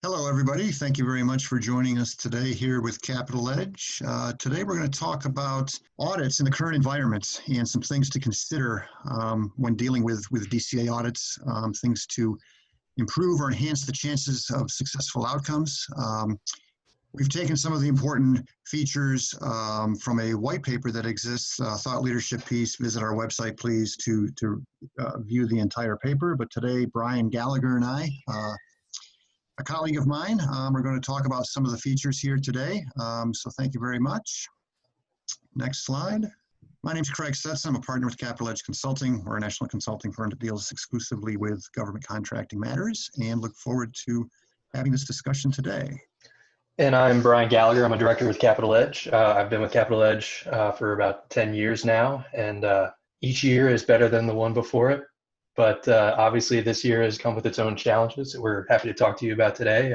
Hello, everybody. Thank you very much for joining us today here with Capital Edge. Today, we're going to talk about audits in the current environment and some things to consider when dealing with DCAA audits, things to improve or enhance the chances of successful outcomes. We've taken some of the important features from a white paper that exists, thought leadership piece. Visit our website, please, to view the entire paper. But today, Brian Gallagher and I, a colleague of mine, we're going to talk about some of the features here today. So thank you very much. Next slide. My name is Craig Setson. I'm a partner with Capital Edge Consulting. We're a national consulting firm that deals exclusively with government contracting matters, and look forward to having this discussion today. And I'm Brian Gallagher. I'm a director with Capital Edge. I've been with Capital Edge for about 10 years now, and each year is better than the one before it. But obviously this year has come with its own challenges that we're happy to talk to you about today.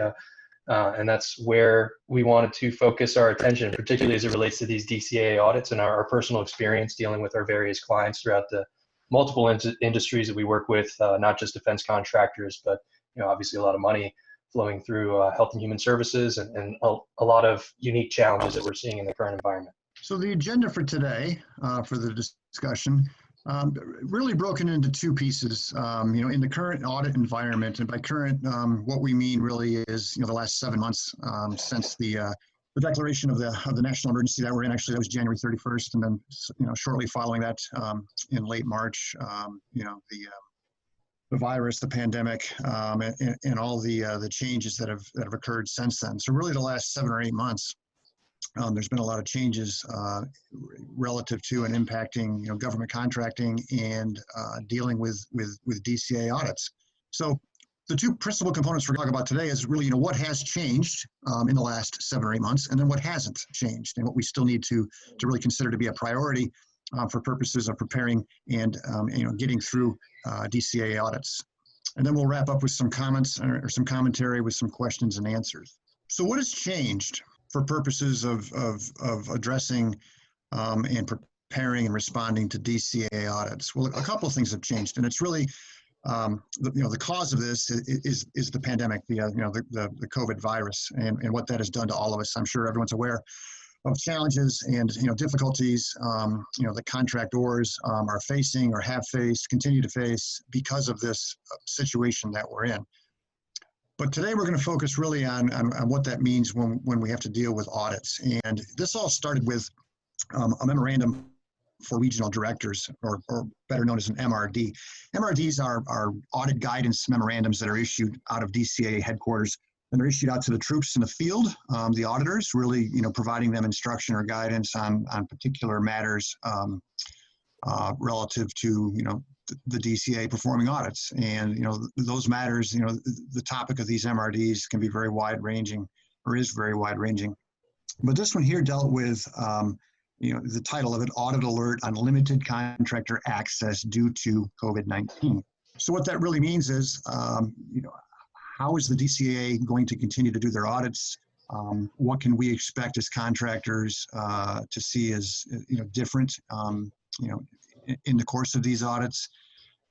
And that's where we wanted to focus our attention, particularly as it relates to these DCAA audits and our personal experience dealing with our various clients throughout the multiple industries that we work with, not just defense contractors, but obviously a lot of money flowing through health and human services and a lot of unique challenges that we're seeing in the current environment. So the agenda for today, for the discussion, really broken into two pieces, in the current audit environment. And by current, what we mean really is, the last 7 months since the declaration of the national emergency that we're in. Actually, that was January 31st. And then, shortly following that, in late March, the virus, the pandemic, and all the changes that have occurred since then. So really the last 7 or 8 months, there's been a lot of changes relative to and impacting government contracting and dealing with DCAA audits. So the two principal components we're talking about today is really what has changed in the last 7 or 8 months, and then what hasn't changed, and what we still need to really consider to be a priority for purposes of preparing and getting through DCAA audits. And then we'll wrap up with some comments or some commentary with some questions and answers. So what has changed for purposes of addressing and preparing and responding to DCAA audits? Well, a couple of things have changed, and it's really the cause of this is the pandemic, the COVID virus, and what that has done to all of us. I'm sure everyone's aware of challenges and difficulties that contractors are facing or have faced, continue to face because of this situation that we're in. But today we're going to focus really on what that means when we have to deal with audits. And this all started with a memorandum for regional directors, or better known as an MRD. MRDs are audit guidance memorandums that are issued out of DCAA headquarters, and they're issued out to the troops in the field, the auditors, really providing them instruction or guidance on particular matters relative to the DCAA performing audits. And those matters, the topic of these MRDs can be very wide-ranging, or is very wide-ranging. But this one here dealt with the title of it, Audit Alert on Limited Contractor Access Due to COVID-19. So what that really means is, how is the DCAA going to continue to do their audits? What can we expect as contractors to see as different in the course of these audits?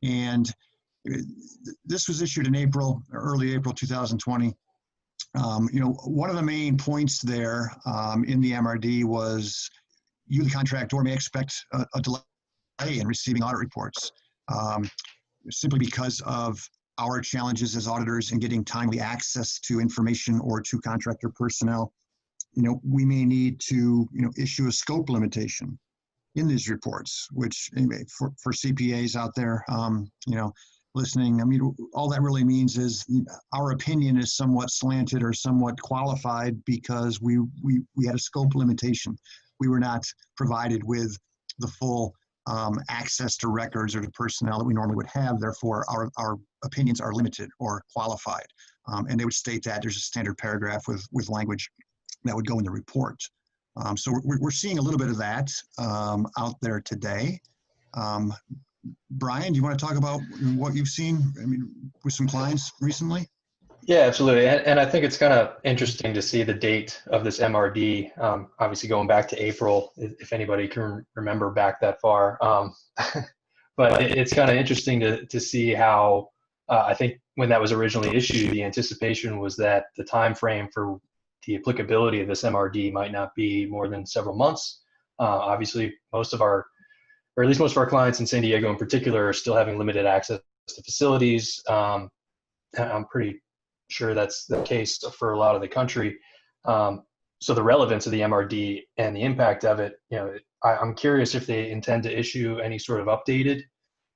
And this was issued in early April 2020. One of the main points there in the MRD was you, the contractor, may expect a delay in receiving audit reports simply because of our challenges as auditors in getting timely access to information or to contractor personnel. We may need to issue a scope limitation in these reports, which anyway, for CPAs out there, listening, all that really means is our opinion is somewhat slanted or somewhat qualified because we had a scope limitation. We were not provided with the full access to records or to personnel that we normally would have. Therefore, our opinions are limited or qualified. And they would state that there's a standard paragraph with language that would go in the report. So we're seeing a little bit of that out there today. Brian, do you want to talk about what you've seen with some clients recently? Yeah, absolutely. And I think it's kind of interesting to see the date of this MRD, obviously going back to April, if anybody can remember back that far. But it's kind of interesting to see how I think when that was originally issued, the anticipation was that the time frame for the applicability of this MRD might not be more than several months. Obviously, most of our, or at least most of our clients in San Diego in particular, are still having limited access to facilities. I'm pretty sure that's the case for a lot of the country. So the relevance of the MRD and the impact of it, I'm curious if they intend to issue any sort of updated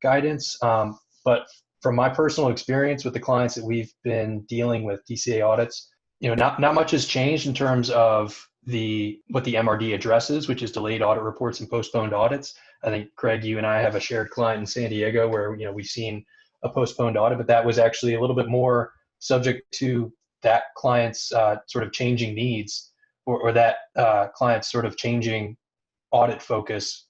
guidance. But from my personal experience with the clients that we've been dealing with DCAA audits, not much has changed in terms of what the MRD addresses, which is delayed audit reports and postponed audits. I think, Craig, you and I have a shared client in San Diego where we've seen a postponed audit, but that was actually a little bit more subject to that client's sort of changing needs, or that client's sort of changing audit focus,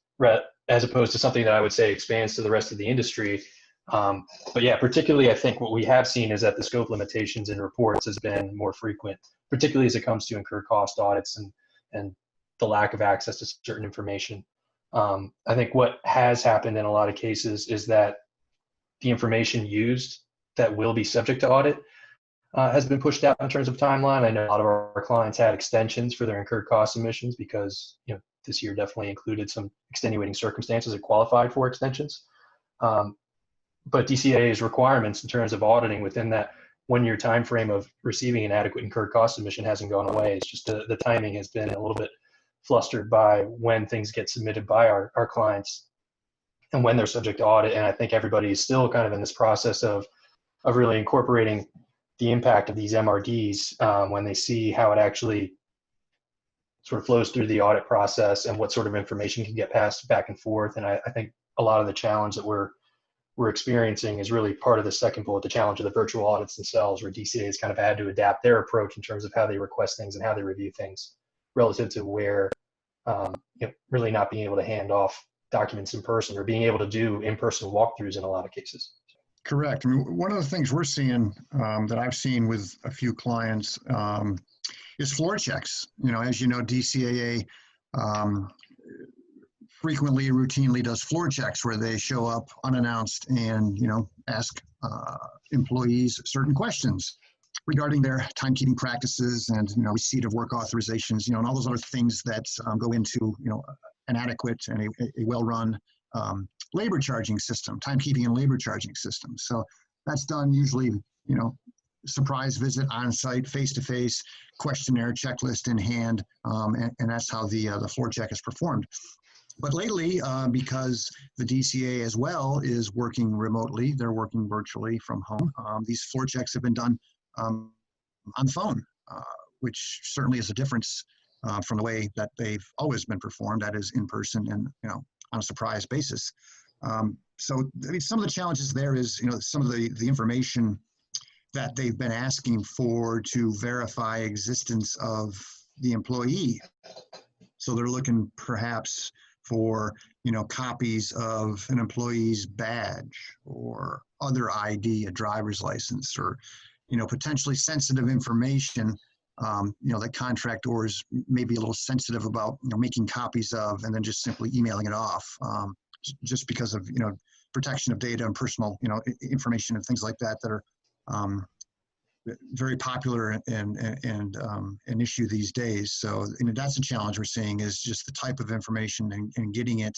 as opposed to something that I would say expands to the rest of the industry. But yeah, particularly I think what we have seen is that the scope limitations in reports has been more frequent, particularly as it comes to incurred cost audits and the lack of access to certain information. I think what has happened in a lot of cases is that the information used that will be subject to audit has been pushed out in terms of timeline. I know a lot of our clients had extensions for their incurred cost submissions because this year definitely included some extenuating circumstances that qualified for extensions. But DCAA's requirements in terms of auditing within that 1-year time frame of receiving an adequate incurred cost submission hasn't gone away. It's just the timing has been a little bit flustered by when things get submitted by our clients and when they're subject to audit. And I think everybody is still kind of in this process of really incorporating the impact of these MRDs when they see how it actually sort of flows through the audit process and what sort of information can get passed back and forth. And I think a lot of the challenge that we're experiencing is really part of the second bullet, the challenge of the virtual audits themselves, where DCA has kind of had to adapt their approach in terms of how they request things and how they review things relative to where really not being able to hand off documents in person or being able to do in-person walkthroughs in a lot of cases. Correct. I mean, one of the things we're seeing that I've seen with a few clients is floor checks. As you know, DCAA frequently, routinely does floor checks where they show up unannounced and, ask employees certain questions regarding their timekeeping practices and, receipt of work authorizations, and all those other things that go into, an adequate and a well-run labor charging system, timekeeping and labor charging system. So that's done usually, surprise visit on site, face-to-face, questionnaire, checklist in hand, and that's how the floor check is performed. But lately, because the DCA as well is working remotely, they're working virtually from home, these floor checks have been done on the phone, which certainly is a difference from the way that they've always been performed, that is in person and, on a surprise basis. So I mean, some of the challenges there is, some of the information that they've been asking for to verify existence of the employee. So they're looking perhaps for, copies of an employee's badge or other ID, a driver's license, or, potentially sensitive information, that contractors may be a little sensitive about, making copies of and then just simply emailing it off, just because of, protection of data and personal, information and things like that are very popular and an issue these days. So that's a challenge we're seeing, is just the type of information and getting it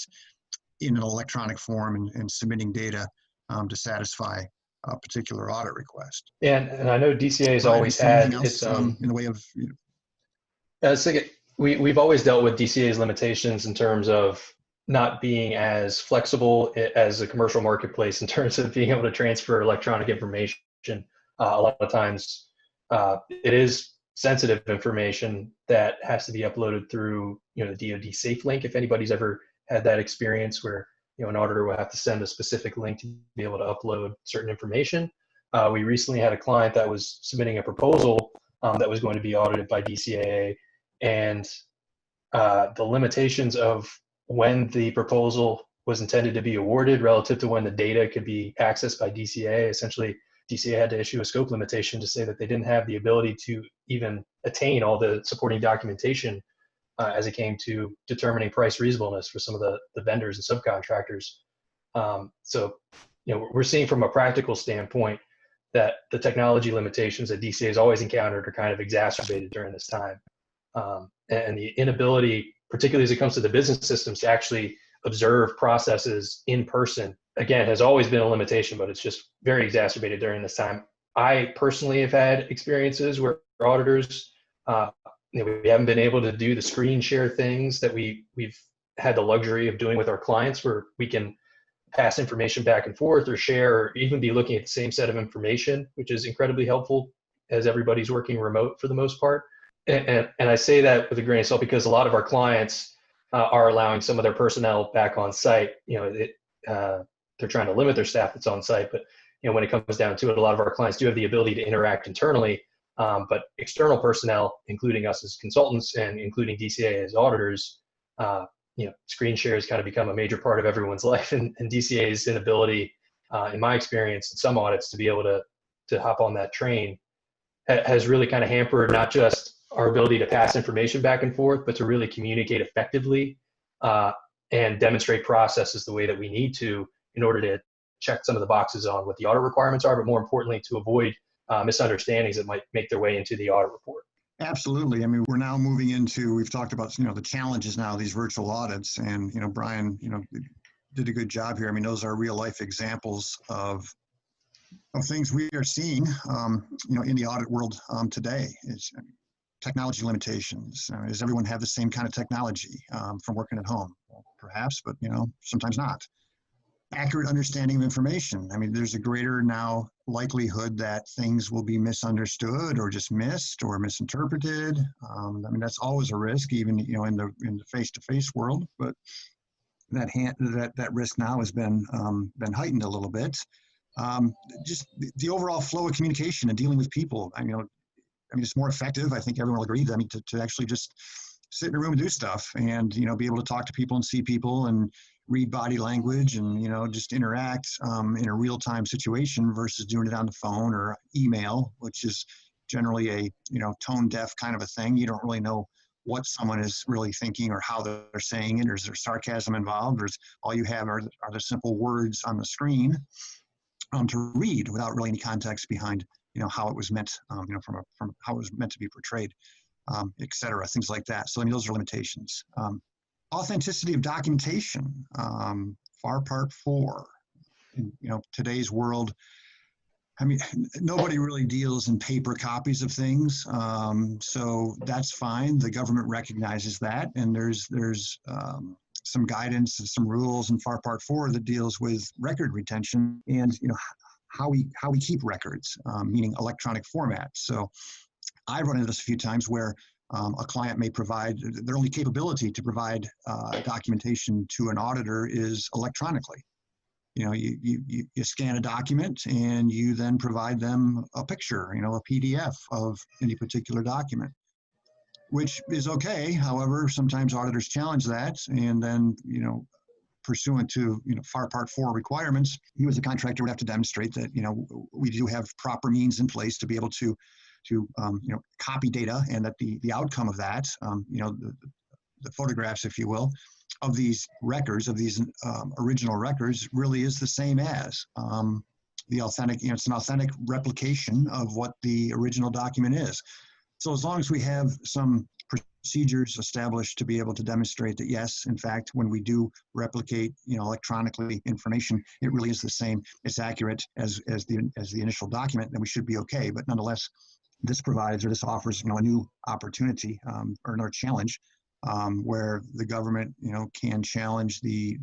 in an electronic form and submitting data to satisfy a particular audit request. And I know DCA has always had its own in the way of. We've always dealt with DCA's limitations in terms of not being as flexible as a commercial marketplace in terms of being able to transfer electronic information. A lot of times it is sensitive information that has to be uploaded through, the DoD Safe Link. If anybody's ever had that experience where, an auditor will have to send a specific link to be able to upload certain information. We recently had a client that was submitting a proposal that was going to be audited by DCAA, and the limitations of when the proposal was intended to be awarded relative to when the data could be accessed by DCAA. Essentially, DCAA had to issue a scope limitation to say that they didn't have the ability to even attain all the supporting documentation as it came to determining price reasonableness for some of the vendors and subcontractors. So, we're seeing from a practical standpoint, that the technology limitations that DCA has always encountered are kind of exacerbated during this time. And the inability, particularly as it comes to the business systems, to actually observe processes in person, again, has always been a limitation, but it's just very exacerbated during this time. I personally have had experiences where auditors, we haven't been able to do the screen share things that we've had the luxury of doing with our clients, where we can pass information back and forth or share, or even be looking at the same set of information, which is incredibly helpful as everybody's working remote for the most part. And I say that with a grain of salt because a lot of our clients are allowing some of their personnel back on site. They're trying to limit their staff that's on site, but when it comes down to it, a lot of our clients do have the ability to interact internally. But external personnel, including us as consultants and including DCAA as auditors, screen share has kind of become a major part of everyone's life, and DCAA's inability, in my experience, in some audits, to be able to hop on that train has really kind of hampered not just our ability to pass information back and forth, but to really communicate effectively and demonstrate processes the way that we need to in order to check some of the boxes on what the audit requirements are, but more importantly, to avoid misunderstandings that might make their way into the audit report. Absolutely. I mean, we're now moving into, we've talked about, the challenges now, these virtual audits, and, Brian, did a good job here. I mean, those are real life examples of things we are seeing, in the audit world today. It's technology limitations. Does everyone have the same kind of technology from working at home? Well, perhaps, but, sometimes not. Accurate understanding of information. I mean, there's a greater now likelihood that things will be misunderstood or just missed or misinterpreted. I mean, that's always a risk, even in the face-to-face world. But that risk now has been heightened a little bit. Just the overall flow of communication and dealing with people. I mean, it's more effective. I think everyone will agree. I mean, to actually just sit in a room and do stuff, and be able to talk to people and see people and read body language and just interact in a real-time situation versus doing it on the phone or email, which is generally a tone deaf kind of a thing. You don't really know what someone is really thinking or how they're saying it, or is there sarcasm involved, or is all you have are the simple words on the screen to read without really any context behind how it was meant, from how it was meant to be portrayed, et cetera, things like that. So those are limitations. Authenticity of documentation, FAR Part 4. In today's world, I mean, nobody really deals in paper copies of things, so that's fine. The government recognizes that, and there's some guidance and some rules in FAR Part 4 that deals with record retention and how we keep records, meaning electronic format. So I've run into this a few times where a client may provide, their only capability to provide documentation to an auditor is electronically. You scan a document and you then provide them a picture, a PDF of any particular document, which is okay. However, sometimes auditors challenge that, and then, pursuant to, FAR Part 4 requirements, you as a contractor would have to demonstrate that, we do have proper means in place to be able to copy data, and that the outcome of that, the photographs, if you will, of these records, of these original records, really is the same as the authentic, it's an authentic replication of what the original document is. So as long as we have some procedures established to be able to demonstrate that, yes, in fact, when we do replicate, electronically information, it really is the same, it's accurate as the initial document, then we should be okay. But nonetheless, this provides, or this offers, a new opportunity or another challenge where the government, can challenge the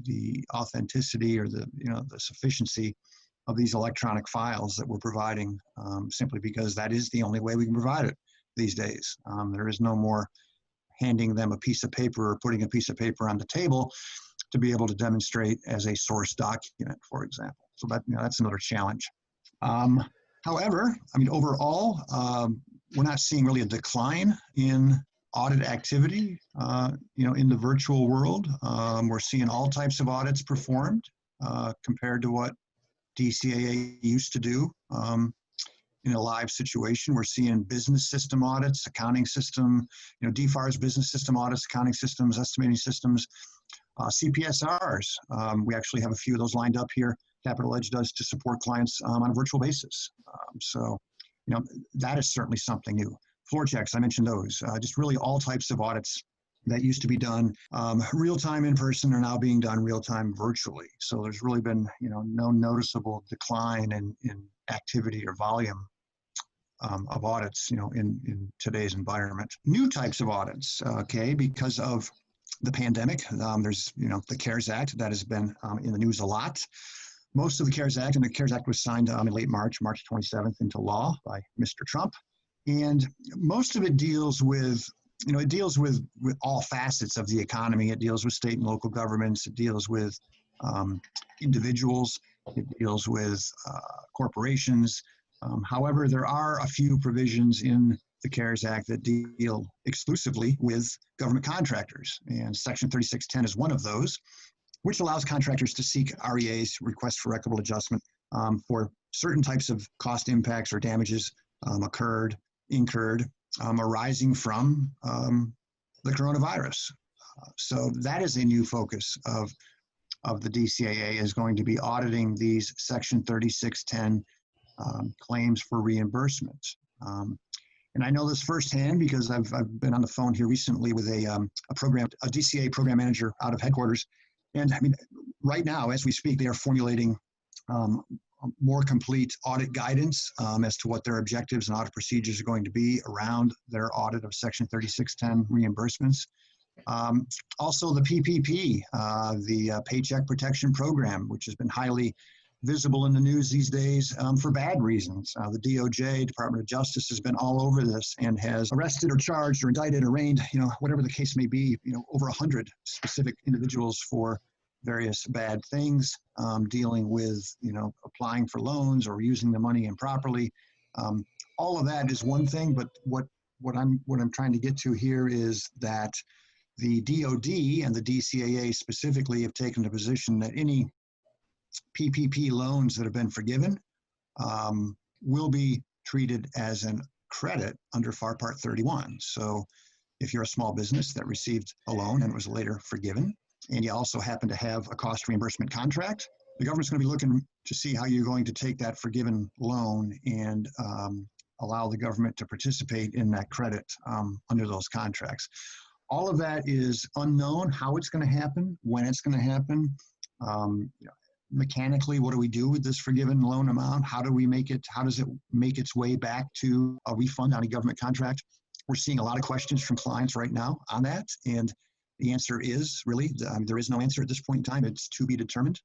authenticity or the sufficiency of these electronic files that we're providing, simply because that is the only way we can provide it these days. There is no more handing them a piece of paper or putting a piece of paper on the table to be able to demonstrate as a source document, for example. So that, that's another challenge. However, overall, we're not seeing really a decline in audit activity, in the virtual world. We're seeing all types of audits performed compared to what DCAA used to do in a live situation. We're seeing business system audits, accounting system, DFARS, business system audits, accounting systems, estimating systems, CPSRs. We actually have a few of those lined up here Capital Edge does to support clients on a virtual basis. So, that is certainly something new. Floor checks, I mentioned those. Just really all types of audits that used to be done real-time in person are now being done real-time virtually. So there's really been, no noticeable decline in activity or volume of audits, in today's environment. New types of audits, okay, because of the pandemic. There's, the CARES Act that has been in the news a lot. Most of the CARES Act, and the CARES Act was signed in late March 27th into law by Mr. Trump. And most of it deals with, with all facets of the economy. It deals with state and local governments. It deals with individuals. It deals with corporations. However, there are a few provisions in the CARES Act that deal exclusively with government contractors. And Section 3610 is one of those, which allows contractors to seek REAs, requests for equitable adjustment, for certain types of cost impacts or damages incurred, arising from the coronavirus. So that is a new focus of the DCAA, is going to be auditing these Section 3610 claims for reimbursement. And I know this firsthand because I've been on the phone here recently with a DCAA program manager out of headquarters. And I mean, right now, as we speak, they are formulating more complete audit guidance as to what their objectives and audit procedures are going to be around their audit of Section 3610 reimbursements. Also the PPP, the Paycheck Protection Program, which has been highly visible in the news these days for bad reasons. The DOJ, Department of Justice, has been all over this and has arrested or charged or indicted, arraigned, whatever the case may be, over 100 specific individuals for various bad things, dealing with, applying for loans or using the money improperly. All of that is one thing, but what I'm trying to get to here is that the DOD and the DCAA specifically have taken the position that any PPP loans that have been forgiven will be treated as a credit under FAR Part 31. So if you're a small business that received a loan and was later forgiven, and you also happen to have a cost reimbursement contract, the government's going to be looking to see how you're going to take that forgiven loan and allow the government to participate in that credit under those contracts. All of that is unknown, how it's going to happen, when it's going to happen. Mechanically, what do we do with this forgiven loan amount? How does it make its way back to a refund on a government contract? We're seeing a lot of questions from clients right now on that. And the answer is really, there is no answer at this point in time. It's to be determined.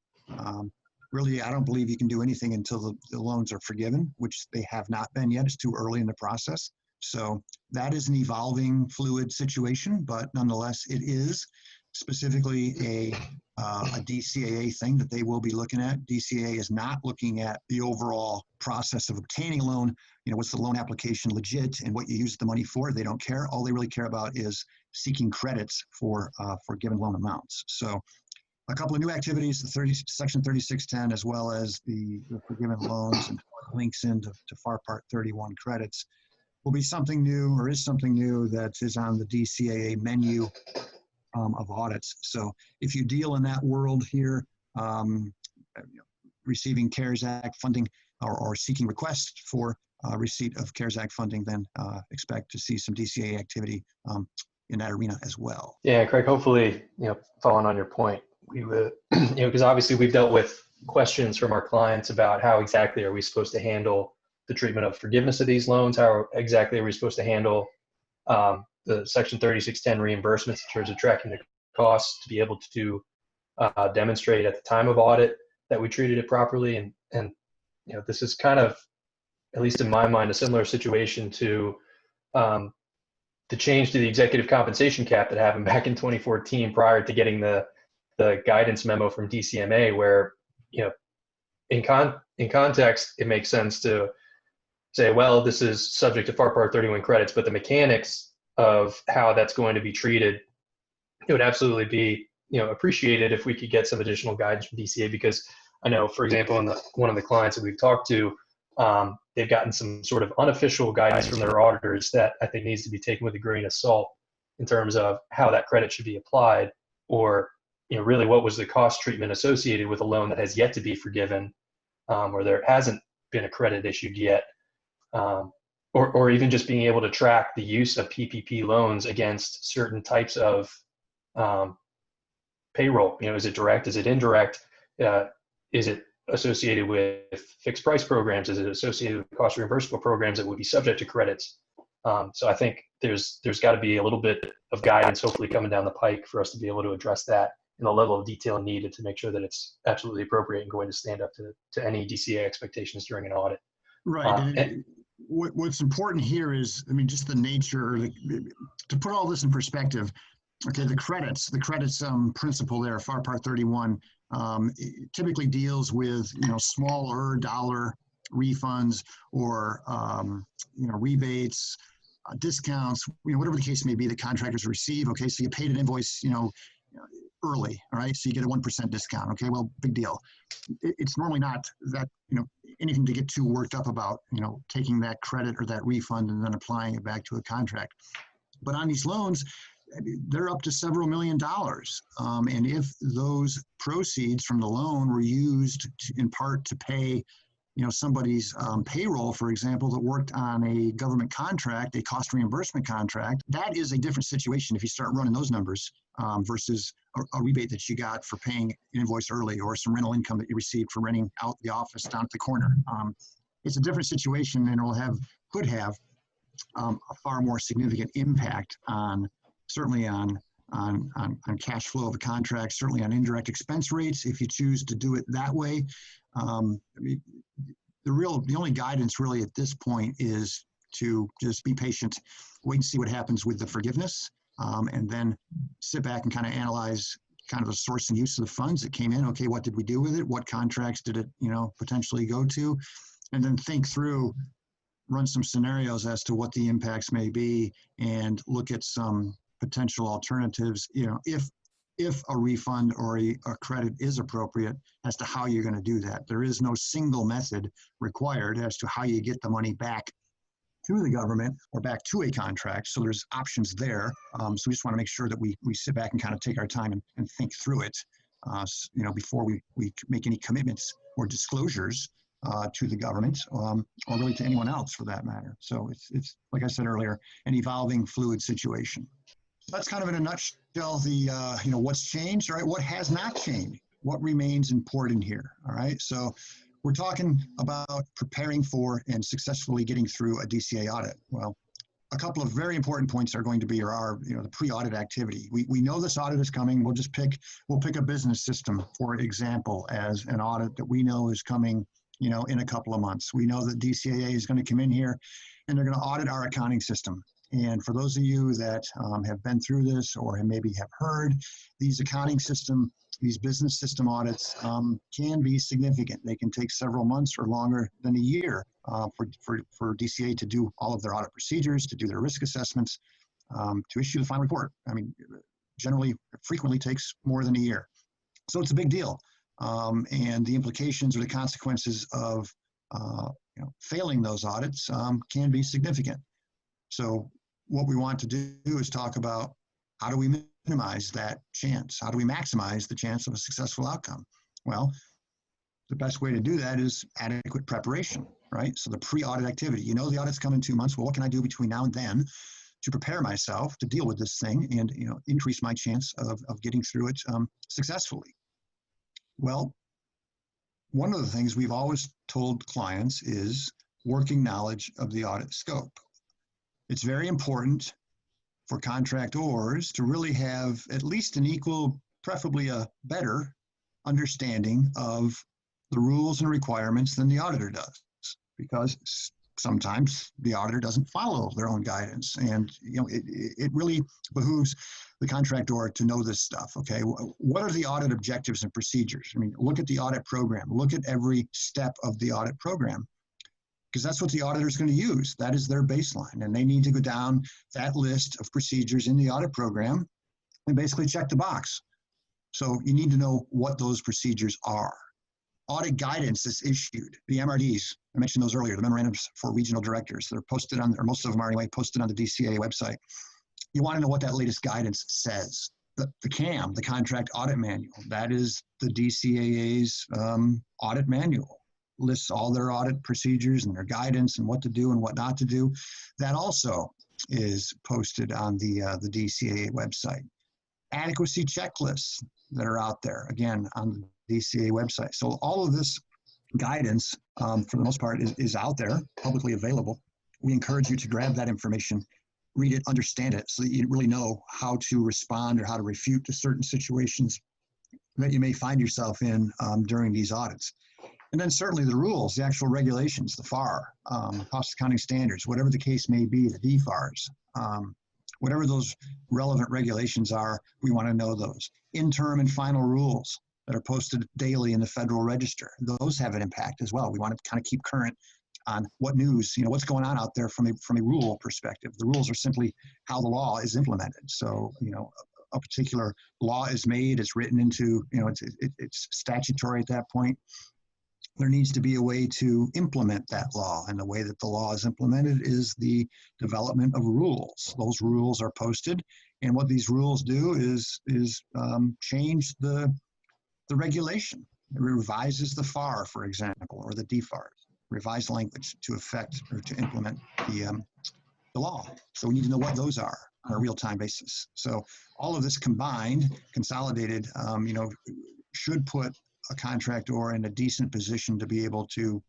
Really, I don't believe you can do anything until the loans are forgiven, which they have not been yet. It's too early in the process. So that is an evolving, fluid situation, but nonetheless, it is specifically a DCAA thing that they will be looking at. DCAA is not looking at the overall process of obtaining a loan. What's the loan application legit and what you use the money for? They don't care. All they really care about is seeking credits for given loan amounts. So a couple of new activities, Section 3610, as well as the forgiven loans and links into FAR Part 31 credits, will be something new, or is something new, that is on the DCAA menu of audits. So if you deal in that world here, receiving CARES Act funding or seeking requests for receipt of CARES Act funding, then expect to see some DCAA activity in that arena as well. Yeah, Craig, hopefully, following on your point, we would, because obviously we've dealt with questions from our clients about how exactly are we supposed to handle the treatment of forgiveness of these loans? How exactly are we supposed to handle the Section 3610 reimbursements in terms of tracking the costs to be able to demonstrate at the time of audit that we treated it properly? And this is kind of, at least in my mind, a similar situation to the change to the executive compensation cap that happened back in 2014 prior to getting the guidance memo from DCMA, where, in context, it makes sense to say, well, this is subject to FAR Part 31 credits, but the mechanics of how that's going to be treated, it would absolutely be, appreciated if we could get some additional guidance from DCA, because I know, for example, one of the clients that we've talked to, they've gotten some sort of unofficial guidance from their auditors that I think needs to be taken with a grain of salt in terms of how that credit should be applied, or really what was the cost treatment associated with a loan that has yet to be forgiven, or there hasn't been a credit issued yet, or even just being able to track the use of PPP loans against certain types of payroll. Is it direct? Is it indirect? Is it associated with fixed price programs? Is it associated with cost reimbursable programs that would be subject to credits? So I think there's got to be a little bit of guidance hopefully coming down the pike for us to be able to address that in the level of detail needed to make sure that it's absolutely appropriate and going to stand up to any DCA expectations during an audit. Right. What's important here is, just the nature, to put all this in perspective. Okay, the credits principle there, FAR Part 31, typically deals with smaller dollar refunds or rebates, discounts, whatever the case may be that contractors receive. Okay, so you paid an invoice, early, all right, so you get a 1% discount. Okay, well, big deal. It's normally not that anything to get too worked up about, taking that credit or that refund and then applying it back to a contract. But on these loans, they're up to several $1 million. And if those proceeds from the loan were used in part to pay, somebody's payroll, for example, that worked on a government contract, a cost reimbursement contract, that is a different situation if you start running those numbers versus a rebate that you got for paying an invoice early, or some rental income that you received for renting out the office down at the corner. It's a different situation, and could have a far more significant impact certainly on cash flow of a contract, certainly on indirect expense rates if you choose to do it that way. The only guidance really at this point is to just be patient, wait and see what happens with the forgiveness, and then sit back and kind of analyze kind of the source and use of the funds that came in. Okay, what did we do with it? What contracts did it, potentially go to? And then think through, run some scenarios as to what the impacts may be, and look at some potential alternatives, if a refund or a credit is appropriate, as to how you're going to do that. There is no single method required as to how you get the money back to the government or back to a contract. So there's options there. So we just want to make sure that we sit back and kind of take our time and think through it, before we make any commitments or disclosures to the government, or really to anyone else for that matter. So it's like I said earlier, an evolving, fluid situation. So that's kind of in a nutshell the what's changed, all right? What has not changed? What remains important here, all right? So we're talking about preparing for and successfully getting through a DCA audit. Well, a couple of very important points are going to be the pre-audit activity. We know this audit is coming. We'll pick a business system, for example, as an audit that we know is coming in a couple of months. We know that DCAA is going to come in here and they're going to audit our accounting system. And for those of you that have been through this or maybe have heard, these business system audits can be significant. They can take several months or longer than a year for DCA to do all of their audit procedures, to do their risk assessments, to issue the final report. Frequently takes more than a year. So it's a big deal. And the implications or the consequences of failing those audits can be significant. So what we want to do is talk about, how do we minimize that chance? How do we maximize the chance of a successful outcome? Well, the best way to do that is adequate preparation, right? So the pre-audit activity, the audit's come in 2 months. Well, what can I do between now and then to prepare myself to deal with this thing and increase my chance of getting through it successfully? Well, one of the things we've always told clients is working knowledge of the audit scope. It's very important for contractors to really have at least an equal, preferably a better understanding of the rules and requirements than the auditor does, because sometimes the auditor doesn't follow their own guidance. And it really behooves the contractor to know this stuff. Okay, what are the audit objectives and procedures? Look at the audit program. Look at every step of the audit program, because that's what the auditor is going to use. That is their baseline, and they need to go down that list of procedures in the audit program and basically check the box. So you need to know what those procedures are. Audit guidance is issued, the MRDs, I mentioned those earlier, the memorandums for regional directors. They're posted most of them are anyway, posted on the DCAA website. You want to know what that latest guidance says. the CAM, the Contract Audit Manual. That is the DCAA's audit manual. Lists all their audit procedures and their guidance and what to do and what not to do. That also is posted on the DCAA website. Adequacy checklists that are out there, again, on the DCAA website. So all of this guidance, for the most part, is out there, publicly available. We encourage you to grab that information, read it, understand it, so that you really know how to respond or how to refute to certain situations that you may find yourself in during these audits. And then certainly the rules, the actual regulations, the FAR, cost accounting standards, whatever the case may be, the DFARs, whatever those relevant regulations are, we want to know those. Interim and final rules that are posted daily in the Federal Register, those have an impact as well. We want to kind of keep current on what news, what's going on out there from a rule perspective. The rules are simply how the law is implemented. So, a particular law is made, it's written into, it's statutory at that point. There needs to be a way to implement that law, and the way that the law is implemented is the development of rules. Those rules are posted, and what these rules do is change the regulation. It revises the FAR, for example, or the DFAR, revised language to affect or to implement the law. So we need to know what those are on a real-time basis. So all of this combined, consolidated, should put a contractor in a decent position to be able to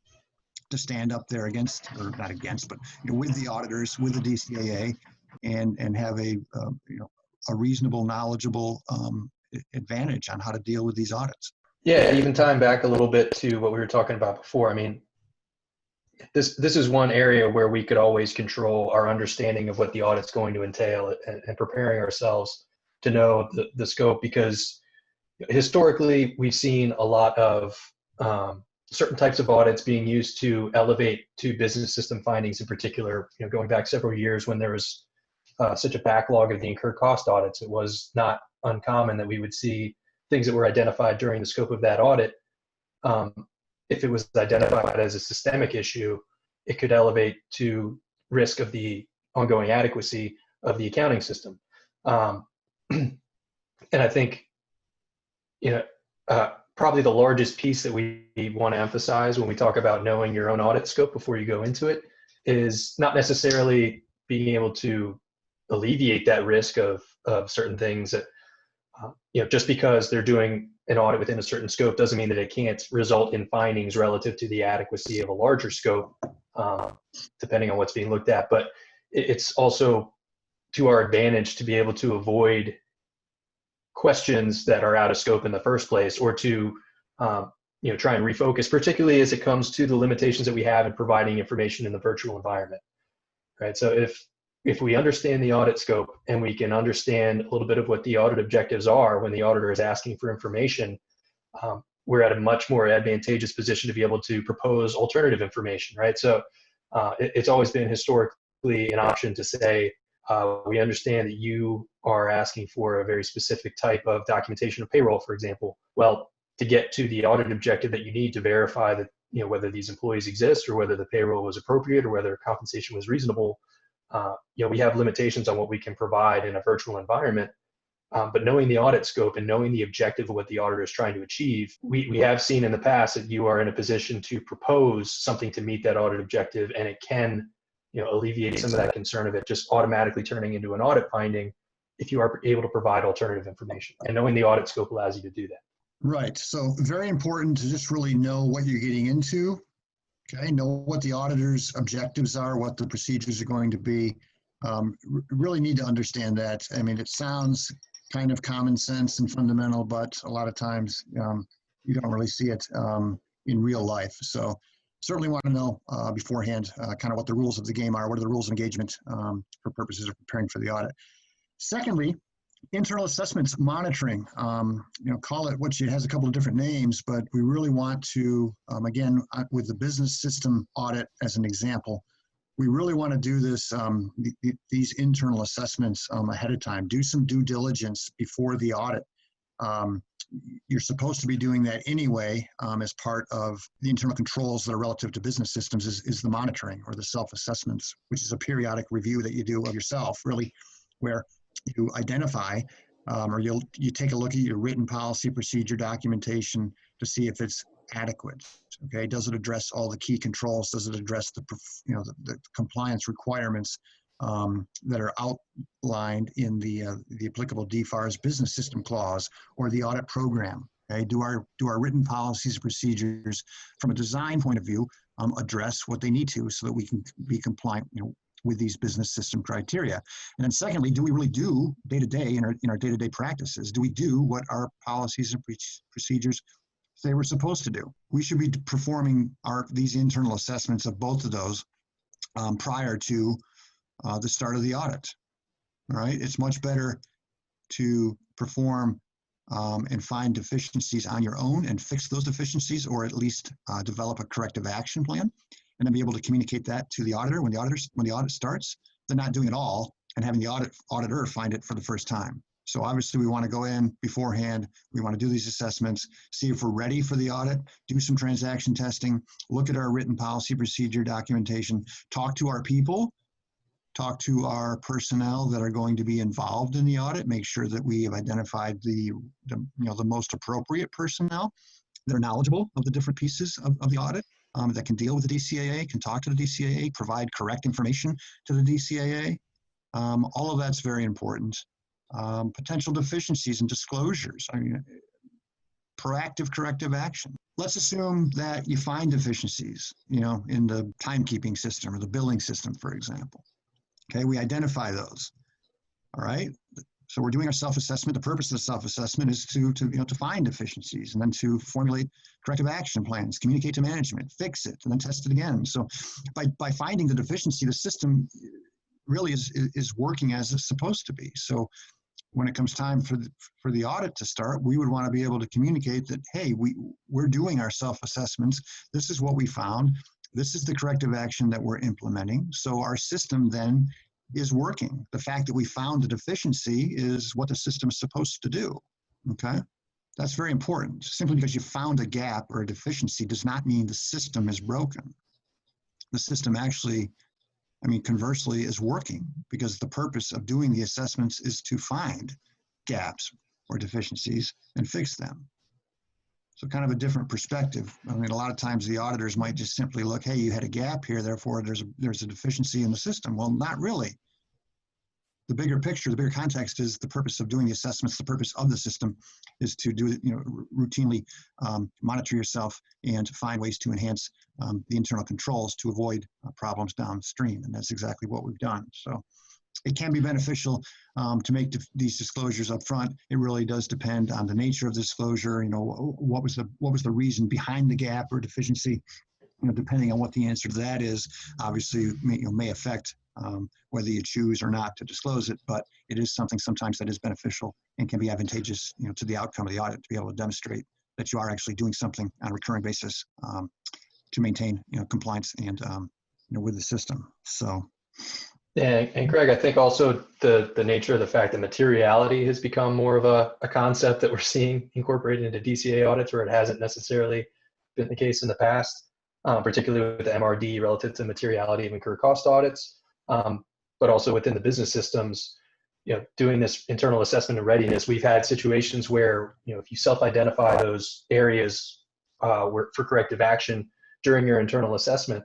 stand up there against, or not against, but with the auditors, with the DCAA, and have a reasonable, knowledgeable advantage on how to deal with these audits. Yeah, even tying back a little bit to what we were talking about before. I mean, this is one area where we could always control our understanding of what the audit's going to entail, and preparing ourselves to know the scope, because historically we've seen a lot of certain types of audits being used to elevate to business system findings, in particular, going back several years when there was such a backlog of the incurred cost audits. It was not uncommon that we would see things that were identified during the scope of that audit. If it was identified as a systemic issue, it could elevate to risk of the ongoing adequacy of the accounting system. And I think, probably the largest piece that we want to emphasize when we talk about knowing your own audit scope before you go into it is not necessarily being able to alleviate that risk of certain things that, just because they're doing an audit within a certain scope doesn't mean that it can't result in findings relative to the adequacy of a larger scope, depending on what's being looked at. But it's also to our advantage to be able to avoid questions that are out of scope in the first place, or to try and refocus, particularly as it comes to the limitations that we have in providing information in the virtual environment, right? So if we understand the audit scope, and we can understand a little bit of what the audit objectives are when the auditor is asking for information, we're at a much more advantageous position to be able to propose alternative information, right? So it's always been historically an option to say, we understand that you are asking for a very specific type of documentation of payroll, for example. Well, to get to the audit objective that you need to verify that, whether these employees exist, or whether the payroll was appropriate, or whether compensation was reasonable, we have limitations on what we can provide in a virtual environment. But knowing the audit scope and knowing the objective of what the auditor is trying to achieve, we have seen in the past that you are in a position to propose something to meet that audit objective, and it can alleviate some of that concern of it just automatically turning into an audit finding if you are able to provide alternative information. And knowing the audit scope allows you to do that. Right. So very important to just really know what you're getting into. Okay. Know what the auditor's objectives are, what the procedures are going to be. Really need to understand that. I mean, it sounds kind of common sense and fundamental, but a lot of times you don't really see it in real life. So certainly want to know beforehand kind of what the rules of the game are, what are the rules of engagement for purposes of preparing for the audit. Secondly, internal assessments monitoring. Call it what it has a couple of different names, but we really want to, again, with the business system audit as an example, we really want to do this, these internal assessments ahead of time. Do some due diligence before the audit. You're supposed to be doing that anyway as part of the internal controls that are relative to business systems is the monitoring or the self-assessments, which is a periodic review that you do of yourself, really, where you identify or you take a look at your written policy procedure documentation to see if it's adequate. Okay, does it address all the key controls? Does it address the compliance requirements that are outlined in the applicable DFARS business system clause or the audit program? Okay, do our written policies and procedures from a design point of view address what they need to so that we can be compliant, with these business system criteria? And then secondly, do we really do day-to-day in our day-to-day practices? Do we do what our policies and procedures say we're supposed to do? We should be performing these internal assessments of both of those prior to the start of the audit. All right, it's much better to perform and find deficiencies on your own and fix those deficiencies, or at least develop a corrective action plan, and then be able to communicate that to the auditor when the audit starts, than not doing it all and having the auditor find it for the first time. So obviously we want to go in beforehand. We want to do these assessments, see if we're ready for the audit, do some transaction testing, look at our written policy procedure documentation, talk to our people, talk to our personnel that are going to be involved in the audit, make sure that we have identified the most appropriate personnel that are knowledgeable of the different pieces of the audit, that can deal with the DCAA, can talk to the DCAA, provide correct information to the DCAA. All of that's very important. Potential deficiencies and disclosures, proactive corrective action. Let's assume that you find deficiencies, in the timekeeping system or the billing system, for example. Okay, we identify those. All right. So we're doing our self-assessment. The purpose of the self-assessment is to find deficiencies and then to formulate corrective action plans, communicate to management, fix it, and then test it again. So by finding the deficiency, the system really is working as it's supposed to be. So when it comes time for the audit to start, we would want to be able to communicate that, hey, we're doing our self-assessments. This is what we found. This is the corrective action that we're implementing. So our system then is working. The fact that we found a deficiency is what the system is supposed to do. Okay, that's very important. Simply because you found a gap or a deficiency does not mean the system is broken. The system actually, conversely, is working, because the purpose of doing the assessments is to find gaps or deficiencies and fix them. So kind of a different perspective. A lot of times the auditors might just simply look, hey, you had a gap here, therefore there's a deficiency in the system. Well, not really. The bigger picture, the bigger context is the purpose of doing the assessments. The purpose of the system is to do, routinely monitor yourself and find ways to enhance the internal controls to avoid problems downstream. And that's exactly what we've done. So it can be beneficial to make these disclosures up front. It really does depend on the nature of the disclosure. What was the reason behind the gap or deficiency? Depending on what the answer to that is, obviously may affect whether you choose or not to disclose it. But it is something sometimes that is beneficial and can be advantageous, to the outcome of the audit, to be able to demonstrate that you are actually doing something on a recurring basis to maintain, compliance and with the system. So. And Greg, I think also the nature of the fact that materiality has become more of a concept that we're seeing incorporated into DCAA audits, where it hasn't necessarily been the case in the past, particularly with the MRD relative to materiality of incurred cost audits, but also within the business systems, doing this internal assessment and readiness. We've had situations where, if you self-identify those areas for corrective action during your internal assessment,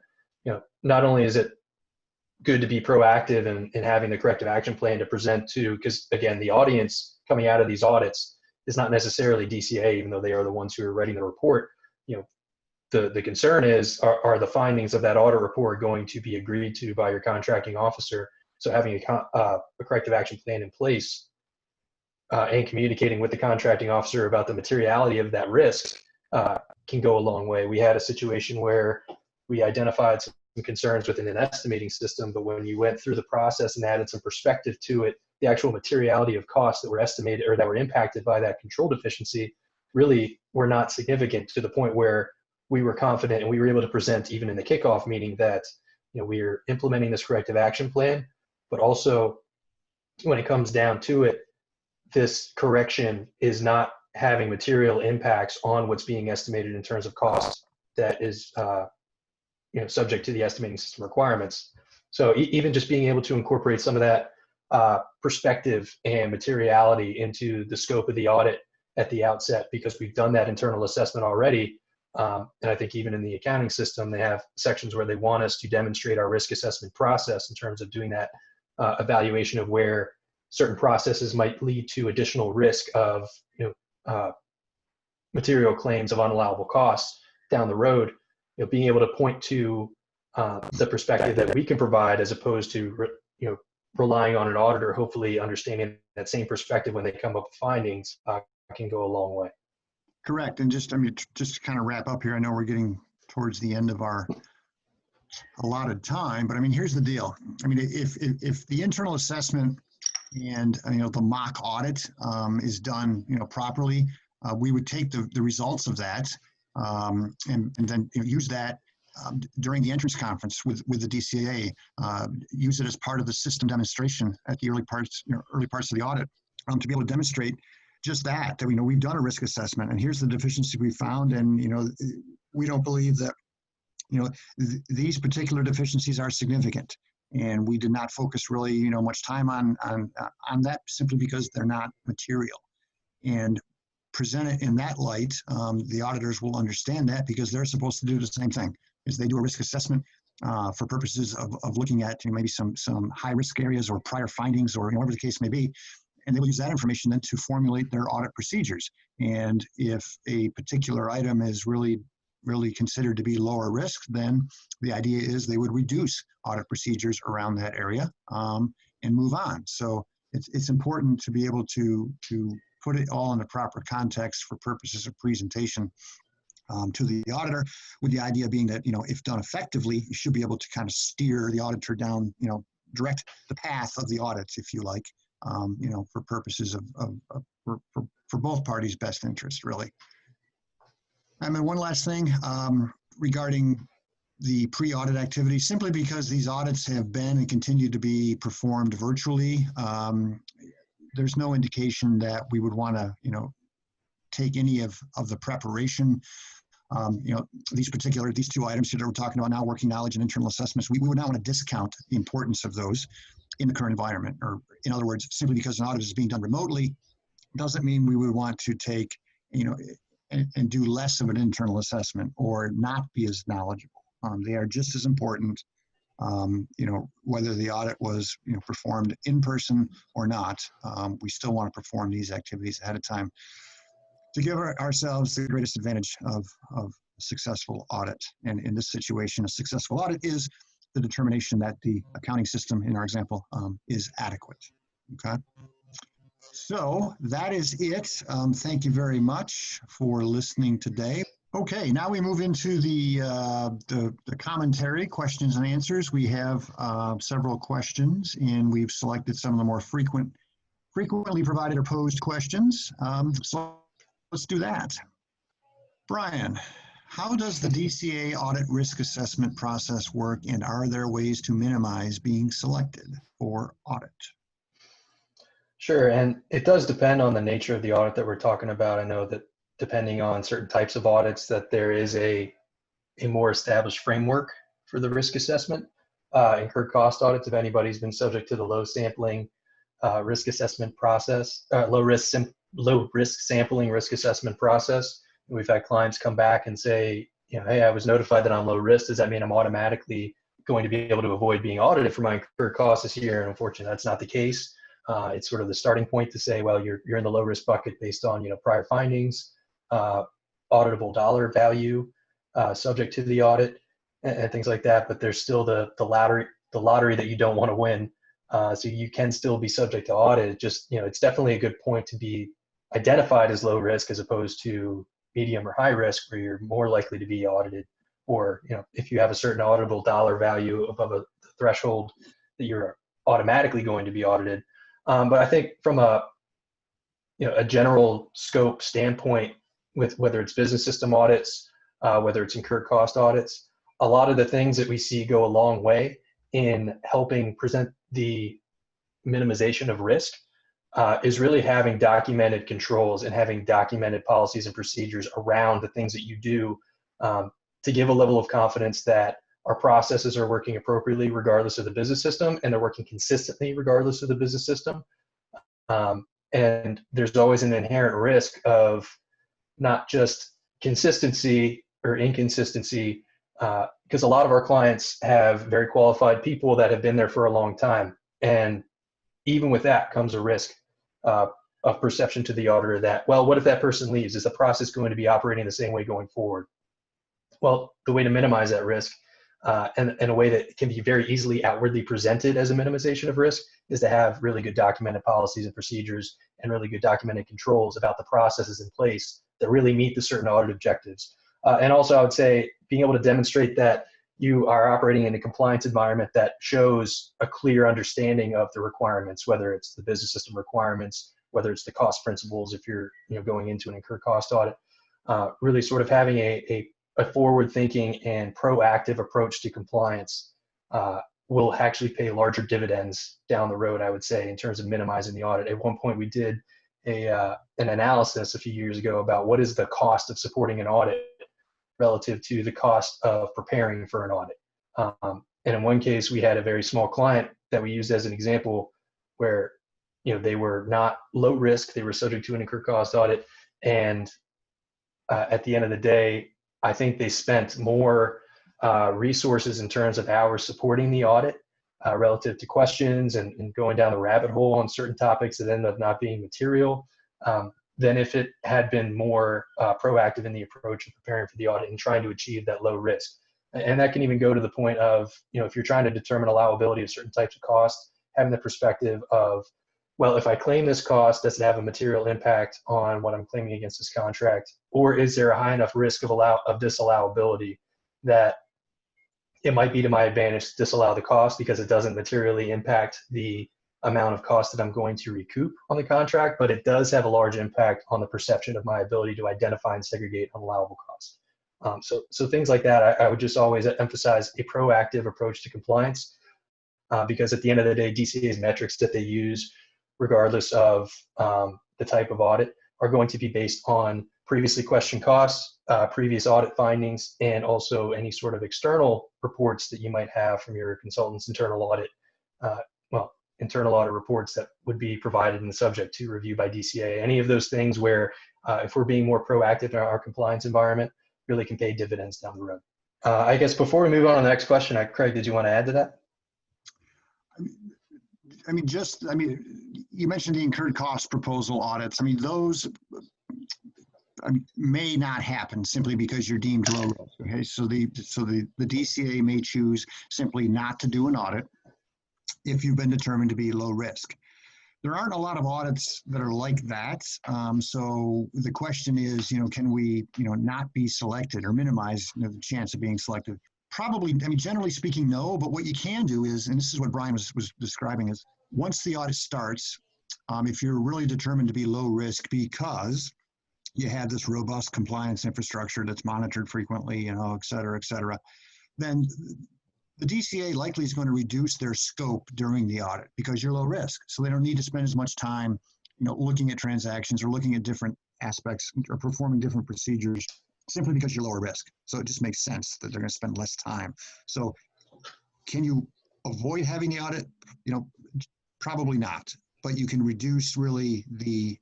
not only is it good to be proactive in having the corrective action plan to present to, because again, the audience coming out of these audits is not necessarily DCAA, even though they are the ones who are writing the report. The concern is, are the findings of that audit report going to be agreed to by your contracting officer? So having a corrective action plan in place and communicating with the contracting officer about the materiality of that risk can go a long way. We had a situation where we identified some concerns within an estimating system, but when you went through the process and added some perspective to it, the actual materiality of costs that were estimated or that were impacted by that control deficiency really were not significant, to the point where we were confident and we were able to present even in the kickoff meeting that we are implementing this corrective action plan, but also when it comes down to it, this correction is not having material impacts on what's being estimated in terms of costs that is subject to the estimating system requirements. So even just being able to incorporate some of that perspective and materiality into the scope of the audit at the outset, because we've done that internal assessment already. And I think even in the accounting system, they have sections where they want us to demonstrate our risk assessment process in terms of doing that evaluation of where certain processes might lead to additional risk of material claims of unallowable costs down the road. Being able to point to the perspective that we can provide, as opposed to relying on an auditor, hopefully understanding that same perspective when they come up with findings, can go a long way. Correct. And just to kind of wrap up here, I know we're getting towards the end of our allotted time, but here's the deal. If the internal assessment and the mock audit is done properly, we would take the results of that and then use that during the entrance conference with the DCAA, use it as part of the system demonstration at the early parts of the audit, to be able to demonstrate just that we've done a risk assessment and here's the deficiency we found, and we don't believe that these particular deficiencies are significant, and we did not focus really much time on that simply because they're not material, and present it in that light. The auditors will understand that, because they're supposed to do the same thing, is they do a risk assessment for purposes of looking at maybe some high risk areas or prior findings or whatever the case may be. And they will use that information then to formulate their audit procedures. And if a particular item is really considered to be lower risk, then the idea is they would reduce audit procedures around that area and move on. So it's important to be able to put it all in the proper context for purposes of presentation to the auditor, with the idea being that, if done effectively, you should be able to kind of steer the auditor down, direct the path of the audits, if you like, for purposes for both parties' best interest, really. One last thing regarding the pre-audit activity, simply because these audits have been and continue to be performed virtually, there's no indication that we would want to, take any of the preparation. These two items that we're talking about now, working knowledge and internal assessments, we would not want to discount the importance of those in the current environment. Or in other words, simply because an audit is being done remotely doesn't mean we would want to take, and do less of an internal assessment or not be as knowledgeable. They are just as important, whether the audit was performed in person or not. We still want to perform these activities ahead of time to give ourselves the greatest advantage of a successful audit. And in this situation, a successful audit is the determination that the accounting system, in our example, is adequate. Okay. So that is it. Thank you very much for listening today. Okay, now we move into the commentary, questions and answers. We have several questions, and we've selected some of the more frequently provided or posed questions. So let's do that. Brian, how does the DCAA audit risk assessment process work, and are there ways to minimize being selected for audit? Sure, and it does depend on the nature of the audit that we're talking about. I know that depending on certain types of audits, that there is a more established framework for the risk assessment. Incurred cost audits, if anybody's been subject to the low sampling risk assessment process, low risk sampling risk assessment process. We've had clients come back and say, hey, I was notified that I'm low risk. Does that mean I'm automatically going to be able to avoid being audited for my incurred costs this year? And unfortunately, that's not the case. It's sort of the starting point to say, well, you're in the low risk bucket based on prior findings, auditable dollar value, subject to the audit, and things like that. But there's still the lottery that you don't want to win. So you can still be subject to audit. Just it's definitely a good point to be identified as low risk as opposed to medium or high risk, where you're more likely to be audited. Or if you have a certain auditable dollar value above a threshold, that you're automatically going to be audited. But I think from a general scope standpoint, with whether it's business system audits, whether it's incurred cost audits, a lot of the things that we see go a long way in helping present the minimization of risk is really having documented controls and having documented policies and procedures around the things that you do to give a level of confidence that our processes are working appropriately regardless of the business system, and they're working consistently regardless of the business system. And there's always an inherent risk of not just consistency or inconsistency, because a lot of our clients have very qualified people that have been there for a long time. And even with that comes a risk of perception to the auditor that, well, what if that person leaves? Is the process going to be operating the same way going forward? Well, the way to minimize that risk, and in a way that can be very easily outwardly presented as a minimization of risk, is to have really good documented policies and procedures and really good documented controls about the processes in place that really meet the certain audit objectives. And also, I would say being able to demonstrate that you are operating in a compliance environment that shows a clear understanding of the requirements, whether it's the business system requirements, whether it's the cost principles if you're going into an incurred cost audit. Really sort of having a forward-thinking and proactive approach to compliance will actually pay larger dividends down the road, I would say, in terms of minimizing the audit. At one point, we did an analysis a few years ago about what is the cost of supporting an audit relative to the cost of preparing for an audit. And in one case, we had a very small client that we used as an example where they were not low risk, they were subject to an incurred cost audit, and at the end of the day, I think they spent more resources in terms of hours supporting the audit relative to questions and going down the rabbit hole on certain topics that ended up not being material, than if it had been more proactive in the approach of preparing for the audit and trying to achieve that low risk. And that can even go to the point of, if you're trying to determine allowability of certain types of costs, having the perspective of, well, if I claim this cost, does it have a material impact on what I'm claiming against this contract? Or is there a high enough risk of disallowability that it might be to my advantage to disallow the cost because it doesn't materially impact the amount of cost that I'm going to recoup on the contract, but it does have a large impact on the perception of my ability to identify and segregate unallowable costs. So things like that, I would just always emphasize a proactive approach to compliance, because at the end of the day, DCAA's metrics that they use, regardless of the type of audit, are going to be based on previously questioned costs, previous audit findings, and also any sort of external reports that you might have from your consultant's internal audit, internal audit reports that would be provided and subject to review by DCAA. Any of those things where if we're being more proactive in our compliance environment, really can pay dividends down the road. I guess before we move on to the next question, Craig, did you want to add to that? You mentioned the incurred cost proposal audits. Those may not happen simply because you're deemed low risk. Okay, so the DCAA may choose simply not to do an audit if you've been determined to be low risk. There aren't a lot of audits that are like that. So the question is, can we, not be selected or minimize the chance of being selected? Probably, generally speaking, no, but what you can do is, and this is what Brian was describing, is once the audit starts, if you're really determined to be low risk because you have this robust compliance infrastructure that's monitored frequently, et cetera, then the DCAA likely is going to reduce their scope during the audit because you're low risk. So they don't need to spend as much time, looking at transactions or looking at different aspects or performing different procedures simply because you're lower risk. So it just makes sense that they're going to spend less time. So can you avoid having the audit? Probably not, but you can reduce really the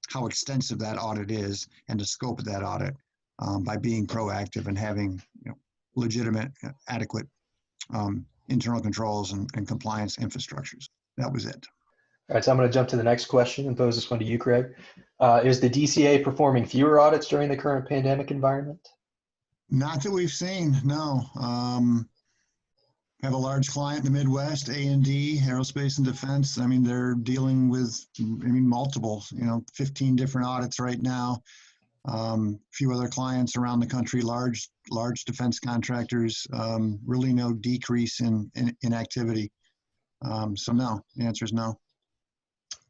how extensive that audit is and the scope of that audit by being proactive and having legitimate, adequate internal controls and compliance infrastructures. That was it. All right, so I'm going to jump to the next question and pose this one to you, Craig. Is the DCAA performing fewer audits during the current pandemic environment? Not that we've seen, no. Have a large client in the Midwest, A&D, aerospace and defense. They're dealing with, multiple, 15 different audits right now. A few other clients around the country, large defense contractors, really no decrease in activity. So no, the answer is no.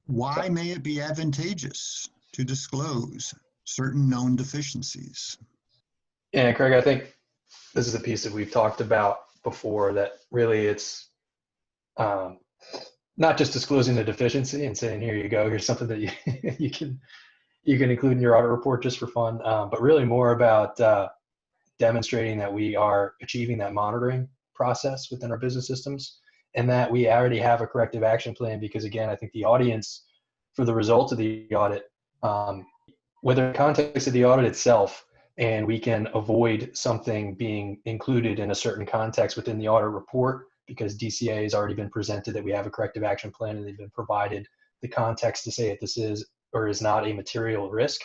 Why may it be advantageous to disclose certain known deficiencies? Yeah, Craig, I think this is a piece that we've talked about before, that really it's not just disclosing the deficiency and saying, here you go, here's something that you can include in your audit report just for fun, but really more about demonstrating that we are achieving that monitoring process within our business systems, and that we already have a corrective action plan. Because again, I think the audience for the results of the audit, whether in context of the audit itself, and we can avoid something being included in a certain context within the audit report because DCAA has already been presented that we have a corrective action plan and they've been provided the context to say if this is or is not a material risk.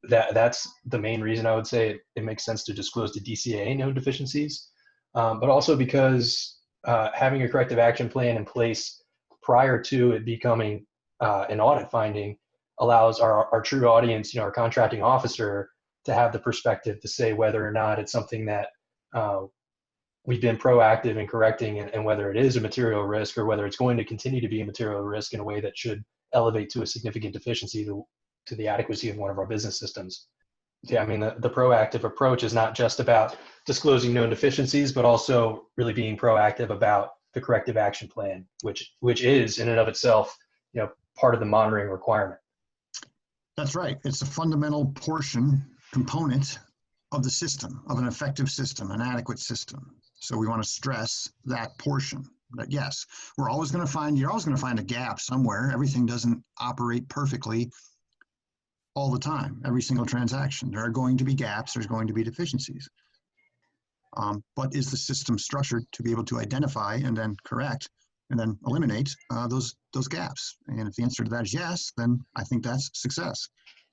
That's the main reason I would say it makes sense to disclose to DCAA known deficiencies, but also because having a corrective action plan in place prior to it becoming an audit finding allows our true audience, our contracting officer, to have the perspective to say whether or not it's something that we've been proactive in correcting and whether it is a material risk or whether it's going to continue to be a material risk in a way that should elevate to a significant deficiency to the adequacy of one of our business systems. Yeah, I mean, the proactive approach is not just about disclosing known deficiencies, but also really being proactive about the corrective action plan, which is in and of itself, part of the monitoring requirement. That's right. It's a fundamental component of the system, of an effective system, an adequate system. So we want to stress that portion. That yes, you're always going to find a gap somewhere. Everything doesn't operate perfectly all the time, every single transaction. There are going to be gaps, there's going to be deficiencies. But is the system structured to be able to identify and then correct and then eliminate those gaps? And if the answer to that is yes, then I think that's success.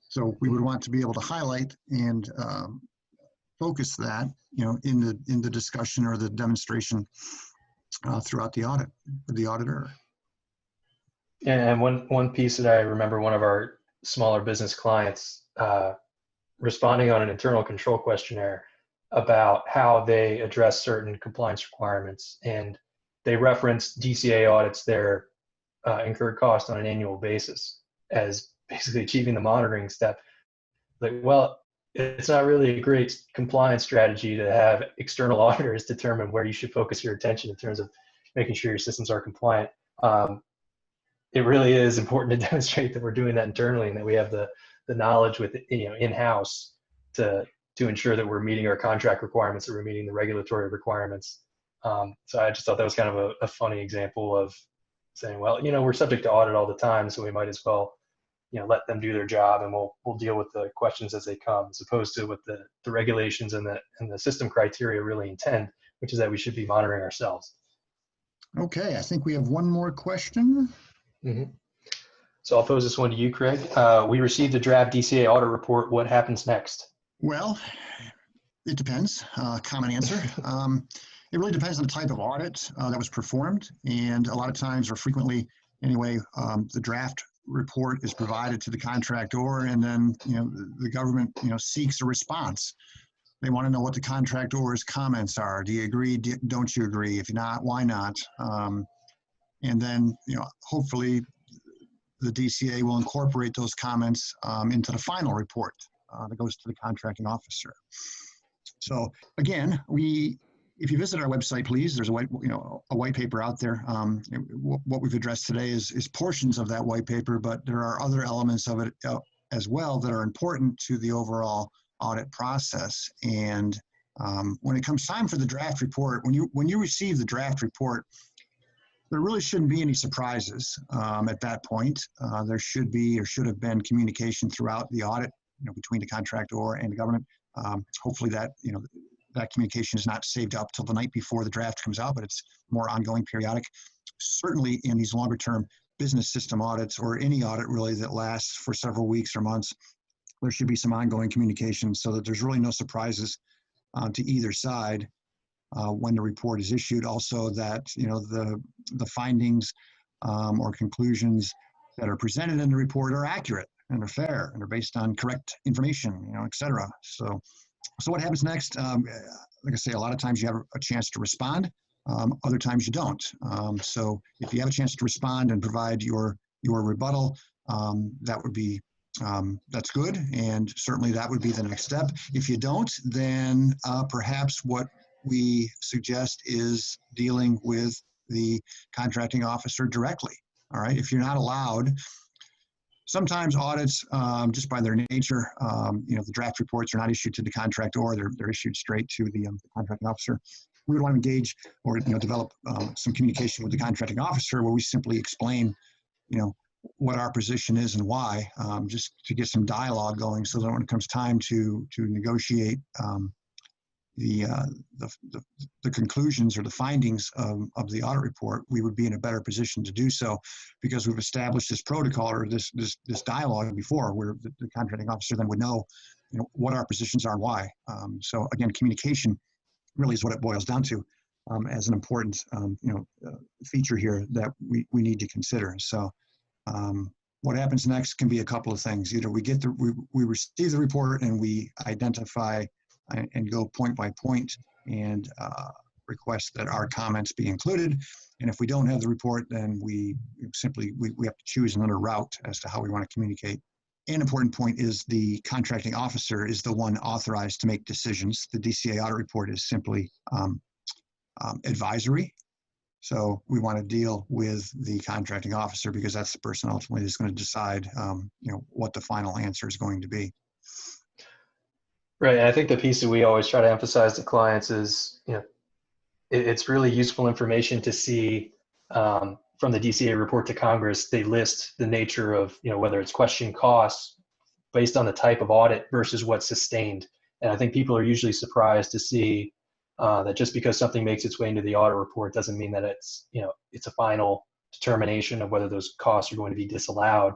So we would want to be able to highlight and focus that, in the discussion or the demonstration throughout the audit for the auditor. And one piece that I remember one of our smaller business clients responding on an internal control questionnaire about how they address certain compliance requirements. And they referenced DCAA audits, their incurred cost on an annual basis as basically achieving the monitoring step. Like, well, it's not really a great compliance strategy to have external auditors determine where you should focus your attention in terms of making sure your systems are compliant. It really is important to demonstrate that we're doing that internally and that we have the knowledge with in-house to ensure that we're meeting our contract requirements, that we're meeting the regulatory requirements. So I just thought that was kind of a funny example of saying, well, we're subject to audit all the time, so we might as well, let them do their job, and we'll deal with the questions as they come, as opposed to what the regulations and the system criteria really intend, which is that we should be monitoring ourselves. Okay, I think we have one more question. Mm-hmm. So I'll pose this one to you, Craig. We received a draft DCAA audit report. What happens next? Well, it depends. Common answer. It really depends on the type of audit that was performed, and a lot of times, or frequently anyway, the draft report is provided to the contractor, and then the government seeks a response. They want to know what the contractor's comments are. Do you agree? Don't you agree? If not, why not? And then hopefully the DCAA will incorporate those comments into the final report that goes to the contracting officer. So again, if you visit our website, please, there's a white paper out there. What we've addressed today is portions of that white paper, but there are other elements of it as well that are important to the overall audit process. And when it comes time for the draft report, when you receive the draft report, there really shouldn't be any surprises at that point. There should be or should have been communication throughout the audit, between the contractor and the government. Hopefully that communication is not saved up till the night before the draft comes out, but it's more ongoing, periodic. Certainly in these longer term business system audits, or any audit really that lasts for several weeks or months, there should be some ongoing communication so that there's really no surprises to either side when the report is issued. Also that the findings or conclusions that are presented in the report are accurate and are fair and are based on correct information, et cetera. So what happens next? Like I say, a lot of times you have a chance to respond. Other times you don't. So if you have a chance to respond and provide your rebuttal, that would be that's good, and certainly that would be the next step. If you don't, then perhaps what we suggest is dealing with the contracting officer directly. All right. If you're not allowed Sometimes audits, just by their nature, the draft reports are not issued to the contractor; they're issued straight to the contracting officer. We would want to engage or develop some communication with the contracting officer where we simply explain, what our position is and why, just to get some dialogue going, so that when it comes time to negotiate the conclusions or the findings of the audit report, we would be in a better position to do so, because we've established this protocol or this dialogue before, where the contracting officer then would know, what our positions are and why. So again, communication really is what it boils down to, as an important feature here that we need to consider. So what happens next can be a couple of things. Either we receive the report and we identify and go point by point and request that our comments be included. And if we don't have the report, then we have to choose another route as to how we want to communicate. An important point is the contracting officer is the one authorized to make decisions. The DCAA audit report is simply advisory. So we want to deal with the contracting officer, because that's the person ultimately is going to decide, what the final answer is going to be. Right. And I think the piece that we always try to emphasize to clients is, it's really useful information to see, from the DCAA report to Congress. They list the nature of, whether it's question costs based on the type of audit versus what's sustained. And I think people are usually surprised to see that just because something makes its way into the audit report doesn't mean that it's a final determination of whether those costs are going to be disallowed,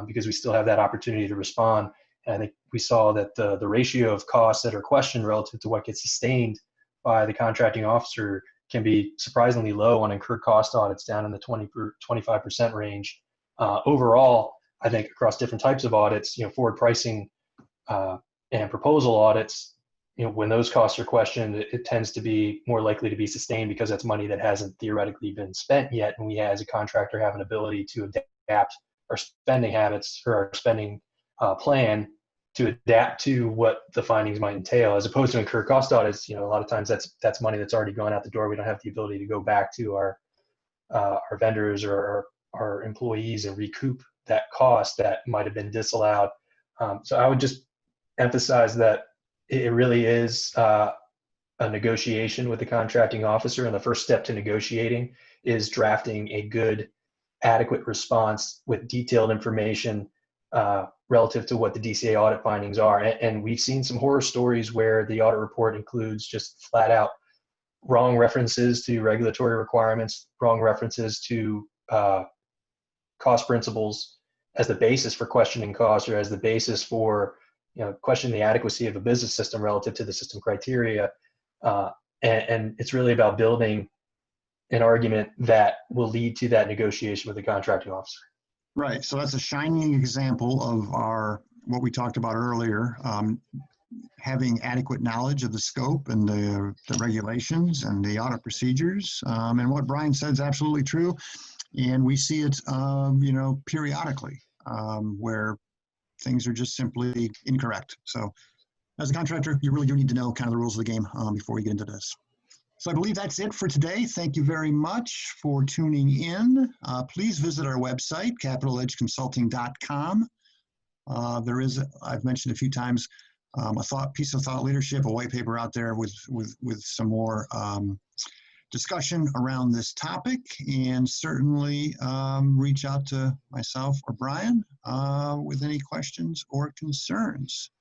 because we still have that opportunity to respond. And I think we saw that the ratio of costs that are questioned relative to what gets sustained by the contracting officer can be surprisingly low on incurred cost audits, down in the 25% range. Overall, I think across different types of audits, forward pricing and proposal audits, when those costs are questioned, it tends to be more likely to be sustained, because that's money that hasn't theoretically been spent yet. And we, as a contractor, have an ability to adapt our spending habits or our spending plan to adapt to what the findings might entail, as opposed to incurred cost audits. A lot of times that's money that's already gone out the door. We don't have the ability to go back to our vendors or our employees and recoup that cost that might have been disallowed. So I would just emphasize that it really is a negotiation with the contracting officer, and the first step to negotiating is drafting a good, adequate response with detailed information relative to what the DCAA audit findings are. And we've seen some horror stories where the audit report includes just flat out wrong references to regulatory requirements, wrong references to cost principles as the basis for questioning costs, or as the basis for questioning the adequacy of a business system relative to the system criteria. And it's really about building an argument that will lead to that negotiation with the contracting officer. Right. So that's a shining example of what we talked about earlier, having adequate knowledge of the scope and the regulations and the audit procedures. And what Brian said is absolutely true. And we see it, periodically, where things are just simply incorrect. So as a contractor, you really do need to know kind of the rules of the game before we get into this. So I believe that's it for today. Thank you very much for tuning in. Please visit our website, capitaledgeconsulting.com. There is, I've mentioned a few times, a piece of thought leadership, a white paper out there with some more discussion around this topic, and certainly reach out to myself or Brian with any questions or concerns.